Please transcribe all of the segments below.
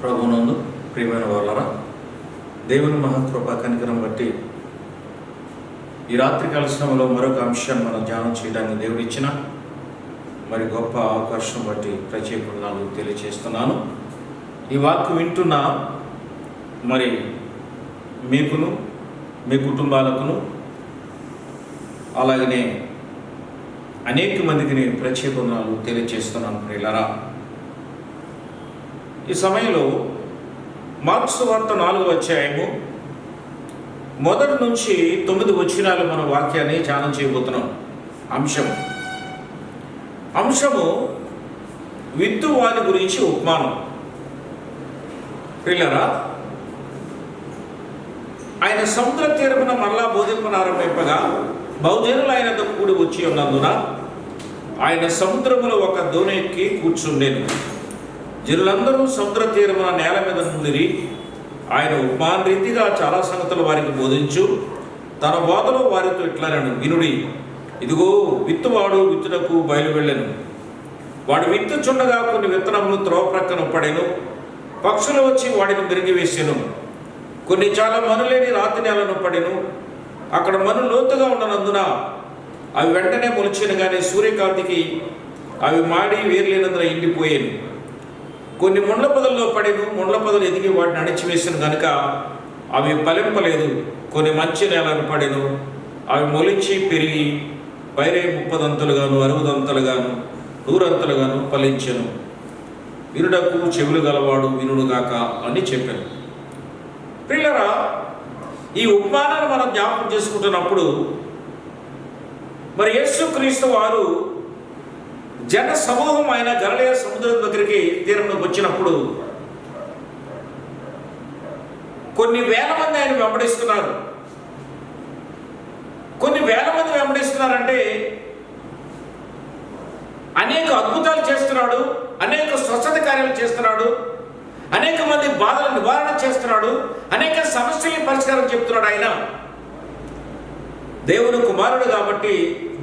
ప్రభునందు ప్రియమైన వాళ్ళరా, దేవుని మహాకృపా కనికరం బట్టి ఈ రాత్రి కాల సమయంలో మరొక అంశాన్ని మనం ధ్యానం చేయడానికి దేవుడు ఇచ్చిన మరి గొప్ప అవకాశం బట్టి ప్రత్యేకంగా తెలియజేస్తున్నాను. ఈ వాక్కు వింటున్న మరి మీకును మీ కుటుంబాలకును అలాగనే అనేక మందికి నేను ప్రత్యేకంగా తెలియజేస్తున్నాను. ప్రియులారా, ఈ సమయంలో మార్కు సువార్త 4వ అధ్యాయము 1 నుంచి 9 వచనాలు మన వాక్యాన్ని ధ్యానం చేయబోతున్నాం. అంశము విత్తువాని గురించి ఉపమానం. ప్రియులారా, ఆయన సముద్ర తీరమున మరలా బోధింపనారంభింపగా బహుజనులు ఆయనతో కూడి వచ్చి ఉన్నందున ఆయన సముద్రములో ఒక దోణి ఎక్కి కూర్చుండెను. జనులందరూ సముద్ర తీరమున నేల మీద నుండిరి. ఆయన ఉపమాన రీతిగా చాలా సంగతులు వారికి బోధించు తన బోధలో వారితో ఇట్లనెను, వినుడి, ఇదిగో విత్తువాడు విత్తునకు బయలు వెళ్ళెను. వాడు విత్తుచుండగా కొన్ని విత్తనములు త్రోవ ప్రక్కన పడెను. పక్షులు వచ్చి వాటిని మిరిగివేసెను. కొన్ని చాలా మనులేని రాతి నేలను పడెను. అక్కడ మను లోతుగా ఉండనందున అవి వెంటనే మొలిచిన కానీ సూర్యకాంతికి అవి మాడి వేర్లేనందున ఎండిపోయాను. కొన్ని ముండ్ల పొదల్లో పడెను. ముండ్ల పొదలు ఎదిగి వాటిని అణిచివేసిన కనుక అవి ఫలింపలేదు. కొన్ని మంచి నేలను పడెను. అవి మొలిచి పెరిగి పైరే 30 దంతలుగాను 60 దంతలుగాను 100 దంతలుగాను ఫలించెను. వినుటకు చెవులు గలవాడు వినుడుగాక అని చెప్పాను. ప్రియులారా, ఈ ఉపమానాన్ని మనం జ్ఞాపకం చేసుకుంటున్నప్పుడు మరి యేసుక్రీస్తు వారు జన సమూహం ఆయన గలిలయ సముద్రం దగ్గరికి తీరంలోకి వచ్చినప్పుడు కొన్ని వేల మంది ఆయన వెంబడిస్తున్నారు. కొన్ని వేల మంది వెంబడిస్తున్నారంటే అనేక అద్భుతాలు చేస్తున్నాడు, అనేక స్వచ్ఛత కార్యాలు చేస్తున్నాడు, అనేక మంది బాధల నివారణ చేస్తున్నాడు, అనేక సమస్యల పరిష్కారం చెప్తున్నాడు. ఆయన దేవుని కుమారుడు కాబట్టి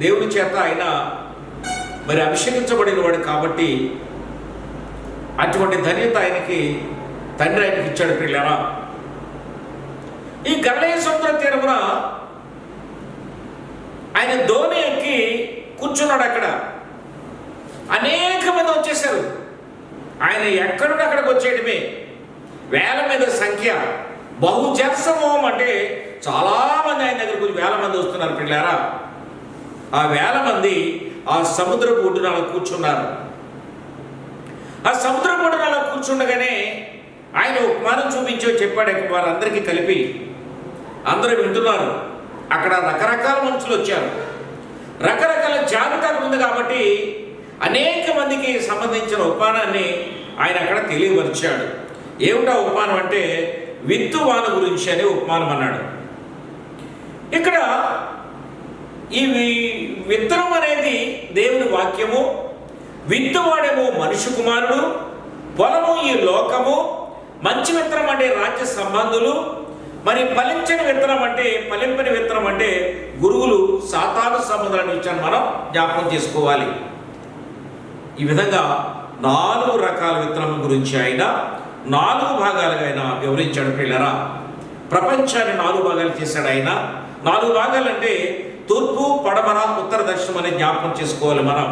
దేవుని చేత ఆయన మరి అభిషేకించబడిన వాడు కాబట్టి అటువంటి ధన్యత ఆయనకి తండ్రి ఆయనకి ఇచ్చాడు. పిల్లరా, ఈ గలిలయ సముద్ర తీరమున ఆయన దోణి ఎక్కి కూర్చున్నాడు. అక్కడ అనేక మంది వచ్చేసారు. ఆయన ఎక్కడుండి అక్కడికి వచ్చేయడమే. వేల మీద సంఖ్య, బహుజన సమూహం అంటే చాలామంది ఆయన దగ్గరకు వేల మంది వస్తున్నారు. పిల్లారా, ఆ వేల మంది ఆ సముద్రపు ఒడ్డున కూర్చున్నారు. ఆ సముద్రపు ఒడ్డున కూర్చుండగానే ఆయన ఉపమానం చూపించో చెప్పాడు. వారందరికీ కలిపి అందరూ వింటున్నారు. అక్కడ రకరకాల మనుషులు వచ్చారు. రకరకాల జాబితా ఉంది కాబట్టి అనేక మందికి సంబంధించిన ఉపమానాన్ని ఆయన అక్కడ తెలియపరిచాడు. ఏమిటా ఉపమానం అంటే విత్తువాని గురించి అనే ఉపమానం అన్నాడు. ఇక్కడ ఈ విత్తనం అనేది దేవుని వాక్యము, విత్తువాడేమో మనిషి కుమారుడు, పొలము ఈ లోకము, మంచి విత్తనం అంటే రాజ్య సంబంధులు, మరి ఫలించని విత్తనం అంటే ఫలింపని విత్తనం అంటే గురువులు సాతాను సంబంధాలను ఇచ్చాను మనం జ్ఞాపకం చేసుకోవాలి. ఈ విధంగా 4 రకాల విత్తనం గురించి ఆయన 4 భాగాలుగా ఆయన వివరించాడు. పిల్లరా, ప్రపంచాన్ని 4 భాగాలు చేశాడు ఆయన. 4 భాగాలు అంటే తూర్పు, పడమర, ఉత్తర, దక్షిణం అనే జ్ఞాపకం చేసుకోవాలి మనం.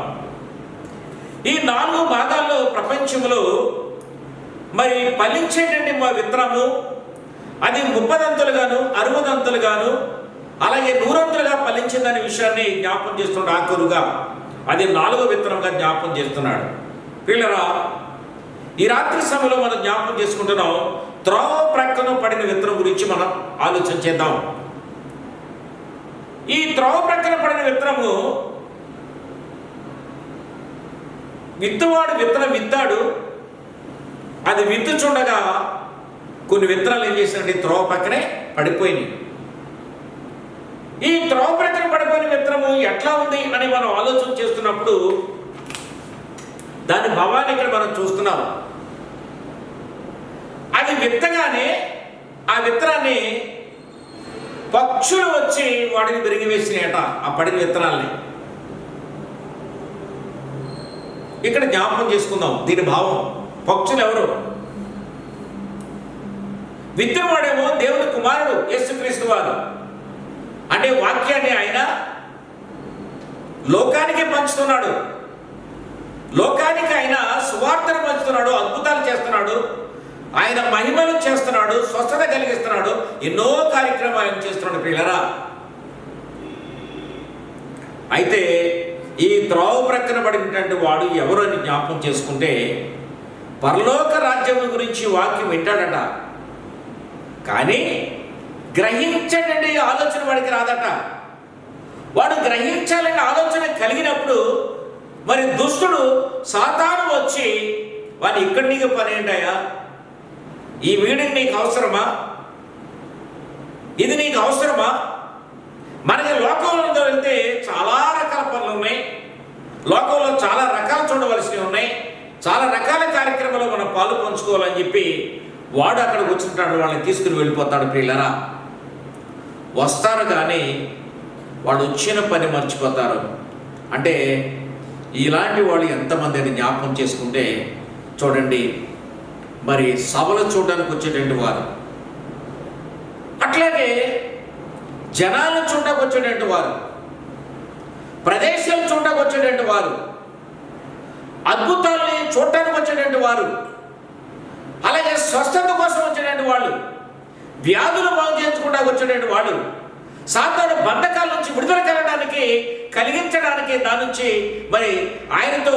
ఈ 4 భాగాల్లో ప్రపంచంలో మరి ఫలించేటండి మా విత్తనము అది 30 దంతలుగాను 60 దంతలుగాను అలాగే 100 దంతలుగా ఫలించిందనే విషయాన్ని జ్ఞాపకం చేస్తున్నాడు. ఆఖరుగా అది 4వ విత్తనంగా జ్ఞాపకం చేస్తున్నాడు. పిల్లరా, ఈ రాత్రి సమయంలో మనం జ్ఞాపకం చేసుకుంటున్నాం. త్రోవ ప్రక్కన పడిన విత్తనం గురించి మనం ఆలోచన చేద్దాం. ఈ త్రోవ ప్రక్కన పడిన విత్తనము విత్తువాడు విత్తనం విత్తాడు. అది విత్తుచుండగా కొన్ని విత్తనాలు ఏం చేసినట్టు త్రోవ పక్కనే పడిపోయినాయి. ఈ త్రోవ ప్రక్కన పడిపోయిన విత్తనము ఎట్లా ఉంది అని మనం ఆలోచన చేస్తున్నప్పుడు దాని భావాన్ని ఇక్కడ మనం చూస్తున్నాం. అది విత్తగానే ఆ విత్తనాన్ని పక్షులు వచ్చి వాటిని విరిగివేసినాయట, ఆ పడిన విత్తనాల్ని. ఇక్కడ జ్ఞాపకం చేసుకుందాం దీని భావం. పక్షులు ఎవరు? విత్తినవాడేమో దేవుని కుమారుడు యేసుక్రీస్తు వారు. అంటే వాక్యాన్ని ఆయన లోకానికి పంచుతున్నాడు, లోకానికి ఆయన సువార్తను పంచుతున్నాడు, అద్భుతాలు చేస్తున్నాడు, ఆయన మహిమలు చేస్తున్నాడు, స్వస్థత కలిగిస్తున్నాడు, ఎన్నో కార్యక్రమాలను చేస్తున్నాడు ప్రియులారా. అయితే ఈ త్రోవ ప్రక్కన పడినటువంటి వాడు ఎవరు అని జ్ఞాపకం చేసుకుంటే, పరలోక రాజ్యం గురించి వాక్యం వింటాడట, కానీ గ్రహించండి ఆలోచన వాడికి రాదట. వాడు గ్రహించాలనే ఆలోచన కలిగినప్పుడు మరి దుష్టుడు సాతాను వచ్చి వాడు ఇక్కడ నీకు పని ఏంటయ్యా, ఈ మీటింగ్ నీకు అవసరమా, ఇది నీకు అవసరమా? మనకి లోకంలో వెళ్తే చాలా రకాల పనులు ఉన్నాయి, లోకంలో చాలా రకాలు చూడవలసినవి ఉన్నాయి, చాలా రకాల కార్యక్రమాలు మనం పాలు పంచుకోవాలని చెప్పి వాడు అక్కడికి వచ్చింటాడు, వాళ్ళని తీసుకుని వెళ్ళిపోతాడు ప్రియులారా. వస్తారు కానీ వాడు వచ్చిన పని మర్చిపోతారు. అంటే ఇలాంటి వాళ్ళు ఎంతమంది అని జ్ఞాపకం చేసుకుంటే చూడండి, మరి సభలు చూడడానికి వచ్చేటువంటి వారు, అట్లాగే జనాలను చూడడానికి వచ్చేటువంటి వారు, ప్రదేశాలు చూడడానికి వచ్చేటువంటి వారు, అద్భుతాలని చూడటానికి వచ్చేటువంటి వారు, అలాగే స్వస్థత కోసం వచ్చేటువంటి వాళ్ళు, వ్యాధులు బాగు చేయించుకోవడానికి వచ్చేటువంటి వాళ్ళు, సాతాను బంధకాల నుంచి విడుదల కలిగించడానికి దాని నుంచి మరి ఆయనతో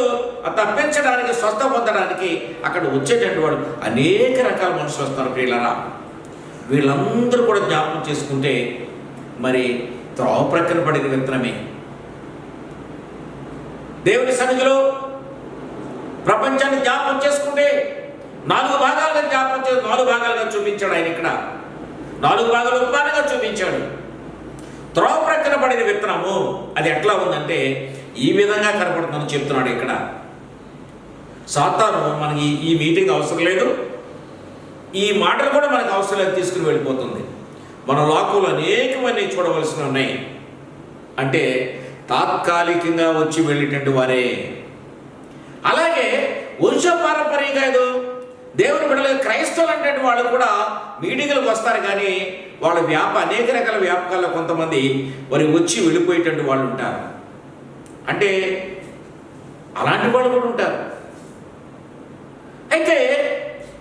తప్పించడానికి, స్వస్థ పొందడానికి అక్కడ వచ్చేటువంటి వాడు అనేక రకాల మనుషులు వస్తారు ప్రియులారా. వీళ్ళందరూ కూడా జ్ఞాపకం చేసుకుంటే మరి త్రోవ ప్రక్కన పడిన విత్తనమే. దేవుని సన్నిధిలో ప్రపంచాన్ని జ్ఞాపకం చేసుకుంటే 4 భాగాలుగా జ్ఞాపకం చేసి 4 భాగాలుగా చూపించాడు ఆయన. ఇక్కడ 4 భాగాలు ఉపమానంగా చూపించాడు. త్రోవ ప్రక్కన పడిన విత్తనము అది ఎట్లా ఉందంటే ఈ విధంగా కనపడుతుందని చెప్తున్నాడు ఇక్కడ. సాతాను మనకి ఈ మీటింగ్ అవసరం లేదు, ఈ మాటలు కూడా మనకు అవసరం లేదు, తీసుకుని వెళ్ళిపోతుంది. మన లోకంలో అనేకమంది చూడవలసి ఉన్నాయి. అంటే తాత్కాలికంగా వచ్చి వెళ్ళేటువంటి వారే. అలాగే వంశపారంపర్యంగా ఏదో దేవుని బిడ్డలు క్రైస్తవులు అంటే వాళ్ళు కూడా మీటింగులకు వస్తారు, కానీ వాళ్ళ అనేక రకాల వ్యాపకాల్లో కొంతమంది వారి వచ్చి వెళ్ళిపోయేటువంటి వాళ్ళు ఉంటారు. అంటే అలాంటి వాళ్ళు కూడా ఉంటారు. అయితే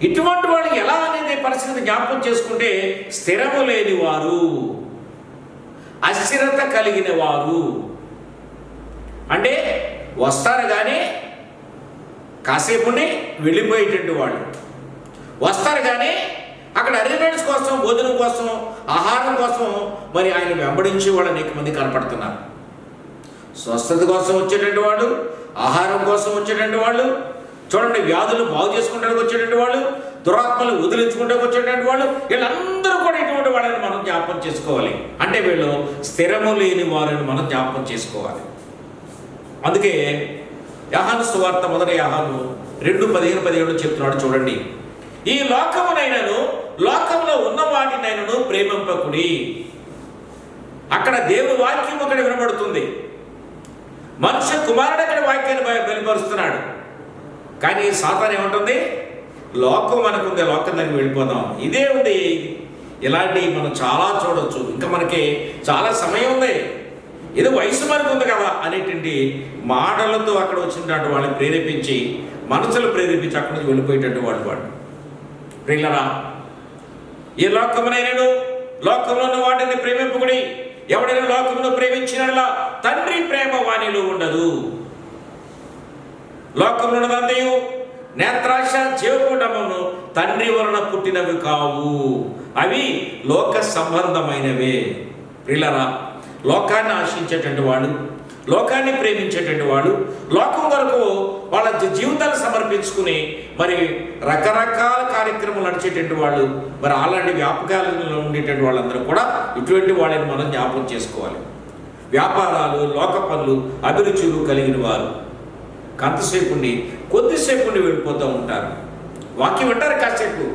ఇటువంటి వాళ్ళు ఎలా అనేది పరిస్థితి జ్ఞాపకం చేసుకుంటే, స్థిరము లేని వారు, అస్థిరత కలిగిన వారు. అంటే వస్తారు కానీ కాసేపుని వెళ్ళిపోయేటువంటి వాళ్ళు, వస్తారు కానీ అక్కడ అరేంజ్మెంట్స్ కోసం, భోజనం కోసం, ఆహారం కోసం మరి ఆయన వెంబడించే వాళ్ళు అనేక మంది కనపడుతున్నారు. స్వస్థత కోసం వచ్చేటువంటి వాళ్ళు, ఆహారం కోసం వచ్చేటువంటి వాళ్ళు, చూడండి వ్యాధులు బాగు చేసుకుంటానికి వచ్చేటువంటి వాళ్ళు, దురాత్మలు వదిలించుకుంటానికి వచ్చేటువంటి వాళ్ళు, వీళ్ళందరూ కూడా ఇటువంటి వాళ్ళని మనం జ్ఞాపకం చేసుకోవాలి. అంటే వీళ్ళు స్థిరము లేని వారిని మనం జ్ఞాపకం చేసుకోవాలి. అందుకే యోహాను సువార్త 1 యోహాను 2:15-17 చెప్తున్నాడు చూడండి. ఈ లోకమునైనను లోకంలో ఉన్న వాటినైనను ప్రేమింపకుడి. అక్కడ దేవుని వాక్యం అక్కడ వినబడుతుంది, మనుష్య కుమారుడు అక్కడ వాక్యాన్ని బయలుపరుస్తున్నాడు. కానీ సాతాను ఏమంటుంది, లోకం మనకుంది, లోకం దానికి వెళ్ళిపోదాం, ఇదే ఉంది. ఇలాంటి మనం చాలా చూడవచ్చు. ఇంకా మనకి చాలా సమయం ఉంది, ఏదో వయసు మనకు ఉంది కదా అనేటువంటి మాటలతో అక్కడ వచ్చినటువంటి వాళ్ళని ప్రేరేపించి, మనసులు ప్రేరేపించి అక్కడి నుంచి వెళ్ళిపోయేటట్టు వాడు ప్రియులారా. ఈ లోకమునైనను లోకంలో ఉన్న వాటిని ప్రేమింపుకుడి. ఎవడైనా లోకమును ప్రేమించినలా తండ్రి ప్రేమ వానిలో ఉండదు. లోకంలో ఉన్నదంతయు నేత్రాశ, జీవకూటమును తండ్రి వలన పుట్టినవి కావు, అవి లోక సంబంధమైనవే. ప్రియులారా, లోకాన్ని ఆశించేటువంటి వాడు, లోకాన్ని ప్రేమించేటువంటి వాడు, లోకం వరకు వాళ్ళ జీవితాలు సమర్పించుకుని మరి రకరకాల కార్యక్రమాలు నడిచేటువంటి వాళ్ళు, మరి అలాంటి వ్యాపకాలలో ఉండేటువంటి వాళ్ళందరూ కూడా ఇటువంటి వాళ్ళని మనం జ్ఞాపకం చేసుకోవాలి. వ్యాపారాలు, లోక పనులు, అభిరుచులు కలిగిన వారు కొంతసేపు ఉండి కొద్దిసేపు ఉండి వెళ్ళిపోతూ ఉంటారు. వాక్యం వింటారు కాసేపు,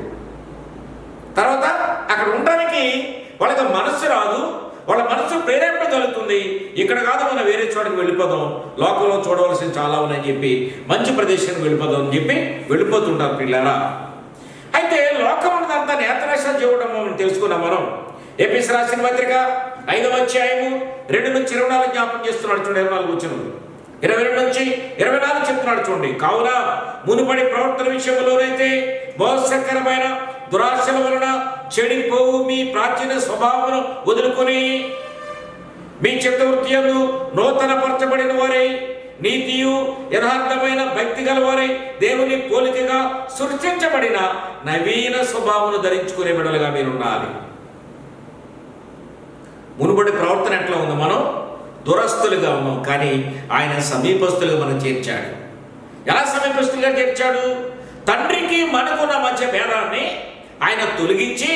తర్వాత అక్కడ ఉండడానికి వాళ్ళకి మనస్సు రాదు, వాళ్ళ మనసు ప్రేరేపణ కలుగుతుంది. ఇక్కడ కాదు, మనం వేరే చోటకి వెళ్ళిపోదాం, లోకంలో చూడవలసిన చాలా ఉన్నాయని చెప్పి మంచి ప్రదేశానికి వెళ్ళిపోదాం అని చెప్పి వెళ్ళిపోతుంటారు పిల్లరా. అయితే లోకం ఉన్నదంతా నేత్రాశ, జీవడం మనం తెలుసుకున్నాం. మనం ఎఫెసీయులకు రాసిన పత్రిక 5వ అధ్యాయము 2-24 జ్ఞాపకం చేస్తున్నాడు చూడండి. 24 వచనం 22-24 చెప్తున్నాడు చూడండి. కావున మునుపడి ప్రవర్తన విషయంలోనైతే మోసకరమైన దురాశల వలన చెడిపోవు మీ ప్రాచీన స్వభావమును వదులుకొని మీ చిత్తవృత్తియందు నూతన పరచబడిన వారై నీతియు యథార్థమైన భక్తి గల వారై దేవుని పోలికగా సృష్టించబడిన నవీన స్వభావమును ధరించుకునే బిడ్డలుగా మీరు ఉండాలి. మునుబడి ప్రవర్తన ఎట్లా ఉంది? మనం దురస్తులుగా ఉన్నాం, కానీ ఆయన సమీపస్తులుగా మనం చేర్చాడు. ఎలా సమీపస్తులుగా చేర్చాడు? తండ్రికి మనకున్న మధ్య భేదాన్ని ఆయన తొలగించి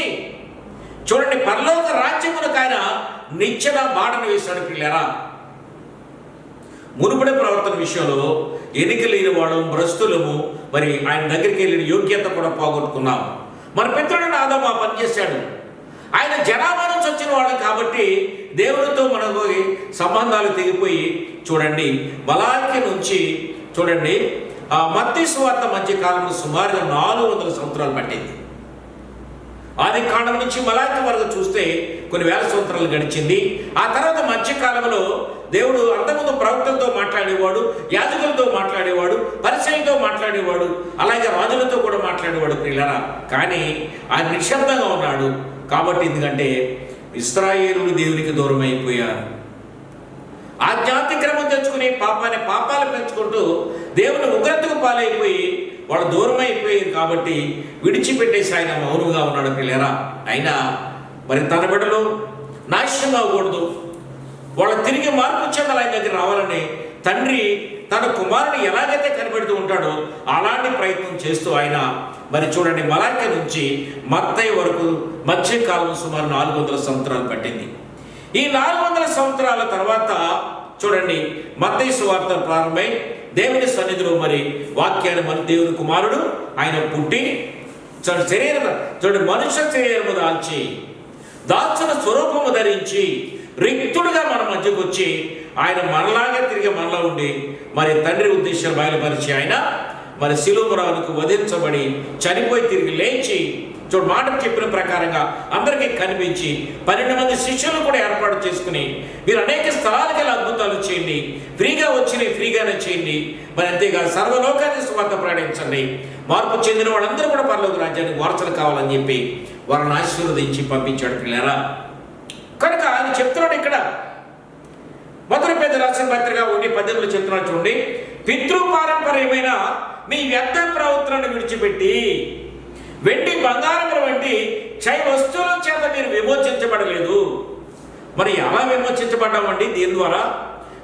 చూడండి, పరలోక రాజ్యములకు ఆయన నిచ్చెన బాటను వేశాడు. పిల్లరా, మునుపడి ప్రవర్తన విషయంలో ఎన్నిక లేని వాడు భ్రష్టులము, మరి ఆయన దగ్గరికి వెళ్ళిన యోగ్యత కూడా పోగొట్టుకున్నాం. మన పితరుడైన ఆదాము ఆ పని చేశాడు. ఆయన జనాభా నుంచి వచ్చిన వాడు కాబట్టి దేవునితో మనకు సంబంధాలు తెగిపోయి చూడండి, మలాకి నుంచి చూడండి మత్తయి సువార్త మధ్య కాలంలో సుమారుగా 400 సంవత్సరాలు పట్టింది. ఆది కాండం నుంచి మలాకి వరకు చూస్తే కొన్ని వేల సంవత్సరాలు గడిచింది. ఆ తర్వాత మధ్యకాలంలో దేవుడు అంతకుముందు ప్రవక్తలతో మాట్లాడేవాడు, యాజకులతో మాట్లాడేవాడు, పరిసయ్యులతో మాట్లాడేవాడు, అలాగే రాజులతో కూడా మాట్లాడేవాడు. పిల్లరా, కానీ ఆయన నిశ్శబ్దంగా ఉన్నాడు. కాబట్టి ఎందుకంటే ఇశ్రాయేలులు దేవునికి దూరం అయిపోయారు. ఆజ్ఞాతిక్రమం తెచ్చుకుని పాపాలు పెంచుకుంటూ దేవుని ఉగ్రతకు పాలైపోయి వాడు దూరం అయిపోయారు. కాబట్టి విడిచిపెట్టేసి ఆయన మౌనంగా ఉన్నాడు. పిల్లరా, అయినా మరి తన బిడ్డలు నాశనం అవ్వకూడదు, వాళ్ళు తిరిగి మార్పు చెందాలి, ఆయన దగ్గర రావాలని తండ్రి తన కుమారుని ఎలాగైతే కనిపెడుతూ ఉంటాడో అలాంటి ప్రయత్నం చేస్తూ ఆయన మరి చూడండి మలాకి నుంచి మత్తయి వరకు మధ్యకాలం సుమారు 400 సంవత్సరాలు పట్టింది. ఈ 400 సంవత్సరాల తర్వాత చూడండి మత్తయి సువార్త ప్రారంభమై దేవుని సన్నిధిలో మరి వాక్యాన్ని మన దేవుని కుమారుడు ఆయన పుట్టి చూడండి మనుష్య శరీరము దాల్చి దాల్చిన స్వరూపము ధరించి రిక్తుడుగా మన మధ్యకు వచ్చి ఆయన మనలాగా తిరిగి మనలో ఉండి మరి తండ్రి ఉద్దేశాలు బయలుపరిచి ఆయన మరి శిలువరానికి వధించబడి చనిపోయి తిరిగి లేచి చూడు మాట చెప్పిన ప్రకారంగా అందరికీ కనిపించి 12 మంది శిష్యులు కూడా ఏర్పాటు చేసుకుని మీరు అనేక స్థలాలకు వెళ్ళి అద్భుతాలు చేయండి, ఫ్రీగా వచ్చినాయి ఫ్రీగానే చేయండి, మరి అంతేకాదు సర్వలోకాన్ని సువార్త ప్రకటించండి, మార్పు చెందిన వాళ్ళందరూ కూడా పరలోక రాజ్యానికి వారసులు కావాలని చెప్పి వారిని ఆశీర్వదించి పంపించాడు. పిల్లరా, కనుక ఆయన చెప్తున్నాడు ఇక్కడ మొదటి పేతురు రాసిన పత్రిక 1:18 చెప్తున్నాడు చూడండి, పితృపారంపర్యమైన మీ వ్యర్థ ప్రవర్తనను విడిచిపెట్టి వెండి బంగారముల వంటి క్షయ వస్తువుల చేత మీరు విమోచించబడలేదు. మరి ఎలా విమోచించబడ్డామండి? దీని ద్వారా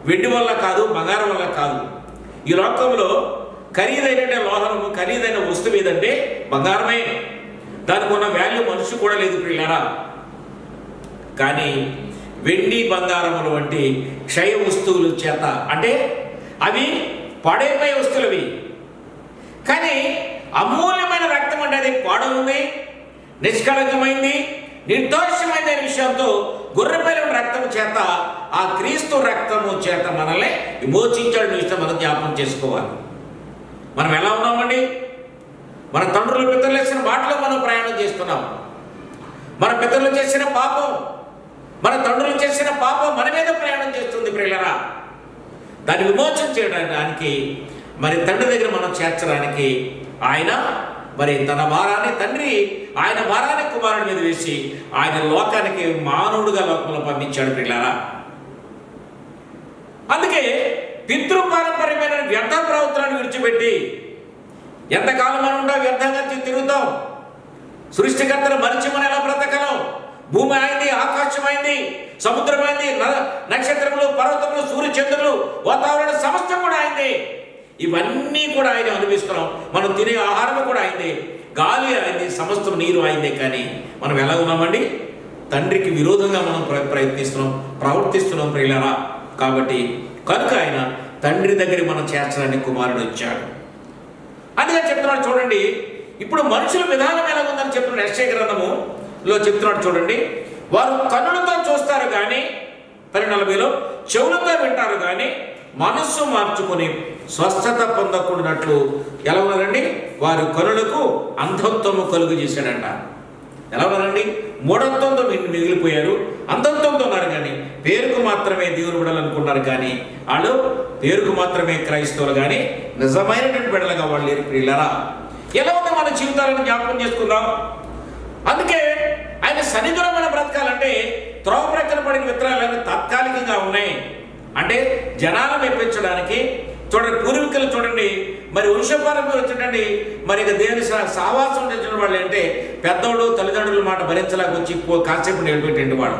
వెండి వల్ల కాదు, బంగారం వల్ల కాదు. ఈ లోకంలో ఖరీదైన లోహము ఖరీదైన వస్తువు ఏదంటే బంగారమే. దానికి ఉన్న వాల్యూ మనిషి కూడా లేదు పిల్లరా. కానీ వెండి బంగారముల వంటి క్షయ వస్తువుల చేత అంటే అవి పాడైపోయే వస్తువులు అవి, కానీ అమూల్యమైన రక్తం అంటే అది పాడవుంది, నిష్కళంకమైంది, నిర్దోషమైన విషయంతో గొర్రెపిల్ల రక్తం చేత ఆ క్రీస్తు రక్తము చేత మనల్ని విమోచించాడు విషయం మనం జ్ఞాపకం చేసుకోవాలి. మనం ఎలా ఉన్నామండి? మన తండ్రులు పితరులు చేసిన బాటలో మనం ప్రయాణం చేస్తున్నాం. మన పితరులు చేసిన పాపం, మన తండ్రులు చేసిన పాపం మన మీద ప్రయాణం చేస్తుంది ప్రియులరా. దాన్ని విమోచన చేయడానికి మరి తండ్రి దగ్గర మనం చేర్చడానికి ఆయన మరి తన భారాన్ని తండ్రి ఆయన భారాన్ని కుమారుడి మీద వేసి ఆయన లోకానికి మానవుడుగా లోకంలో పంపించాడు పిల్లారా. అందుకే పితృపారంపర్యమైన వ్యర్థ ప్రవర్తనను విడిచిపెట్టి ఎంతకాలం మనం ఉండా వ్యర్థంగా తిరుగుతాం. సృష్టికర్తను మరిచి మనం ఎలా బ్రతకలం? భూమి అయింది, ఆకాశం అయింది, సముద్రం అయింది, నక్షత్రములు, పర్వతములు, సూర్యచంద్రులు, వాతావరణ సమస్తం కూడా అయింది. ఇవన్నీ కూడా ఆయన అనిపిస్తున్నాం. మనం తినే ఆహారం కూడా అయింది, గాలి అయింది, సమస్తం నీరు అయిందే. కానీ మనం ఎలా ఉన్నామండి? తండ్రికి విరోధంగా మనం ప్రయత్నిస్తున్నాం, ప్రవర్తిస్తున్నాం ప్రియులారా. కాబట్టి కనుక ఆయన తండ్రి దగ్గర మనం చేర్చడానికి కుమారుడు వచ్చాడు. అందుకే చెప్తున్నాడు చూడండి, ఇప్పుడు మనుషుల విధానం ఎలా ఉందని చెప్తున్నాడు. యెషయా గ్రంథములో చెప్తున్నాడు చూడండి, వారు కన్నులతో చూస్తారు కానీ 40లో చెవులతో వింటారు కానీ మనస్సు మార్చుకొని స్వస్థత పొందకుండాట్లు ఎలా ఉన్నారండి? వారి కనులకు అంధత్వము కలుగు చేశాడంట. ఎలా ఉన్నారండి? మూఢత్వంతో మిగిలిపోయారు, అంధత్వంతో ఉన్నారు. కానీ పేరుకు మాత్రమే దేవుని బిడ్డలు అనుకున్నారు. కానీ వాళ్ళు పేరుకు మాత్రమే క్రైస్తవులు, కానీ నిజమైనటువంటి బిడ్డలుగా వాళ్ళు లేరు. ప్రియులారా, ఎలా ఉందో మన జీవితాలను జ్ఞాపకం చేసుకుందాం. అందుకే ఆయన సన్నిధిలో మనం బ్రతకాలంటే త్రోవ ప్రక్కన పడిన విత్తనాలు తాత్కాలికంగా ఉన్నాయి. అంటే జనాలు మెప్పించడానికి. చూడండి, పూర్వీకులు చూడండి, మరి వంశపారంపర్యం వచ్చేటండి, మరి ఇక దేవుని సావాసం తెచ్చిన వాళ్ళు అంటే పెద్దోళ్ళు తల్లిదండ్రుల మాట భరించలేక వచ్చి కాసేపు నిలబెట్టేటి వాడు,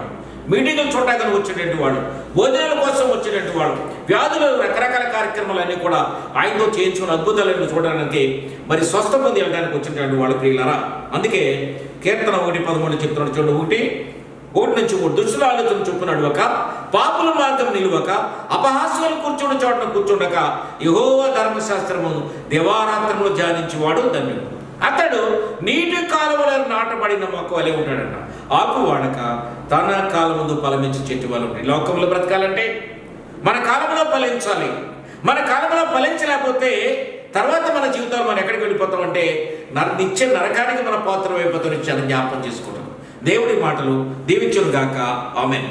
మీటింగులు చూడడానికి వచ్చేటట్టు వాడు, భోజనాల కోసం వచ్చేటట్టు వాడు, వ్యాధులు రకరకాల కార్యక్రమాలన్నీ కూడా ఆయనతో చేయించుకున్న అద్భుతాలను చూడడానికి, మరి స్వస్థ పొంది వెళ్ళడానికి వచ్చేటట్టు వాడు. ప్రియులారా, అందుకే కీర్తన 1:13 చెప్తున్నాడు చూడండి. 1-3 దుష్టుల ఆలోచన చొప్పున నడువక, పాపుల మార్గం నిలువక, అపహాస్యాలు కూర్చున్న చోటను కూర్చుండక, యెహోవా ధర్మశాస్త్రమును దివారాత్రములు ధ్యానించేవాడు ధన్యుడు. అతడు నీటి కాలువలో నాటబడిన మొక్క వలె ఉంటాడట. ఆకు వాడక తన కాలముందు ఫలమిచ్చి చెట్టు వాళ్ళు ఉంటాయి. లోకంలో బ్రతకాలంటే మన కాలంలో ఫలించాలి. మన కాలంలో ఫలించలేకపోతే తర్వాత మన జీవితాలు మనం ఎక్కడికి వెళ్ళిపోతామంటే నిత్య నరకానికి మన పాత్ర అయిపోతాం. జ్ఞాపకం చేసుకుంటాం. దేవుడి మాటలు దీవించును గాక. ఆమేన్.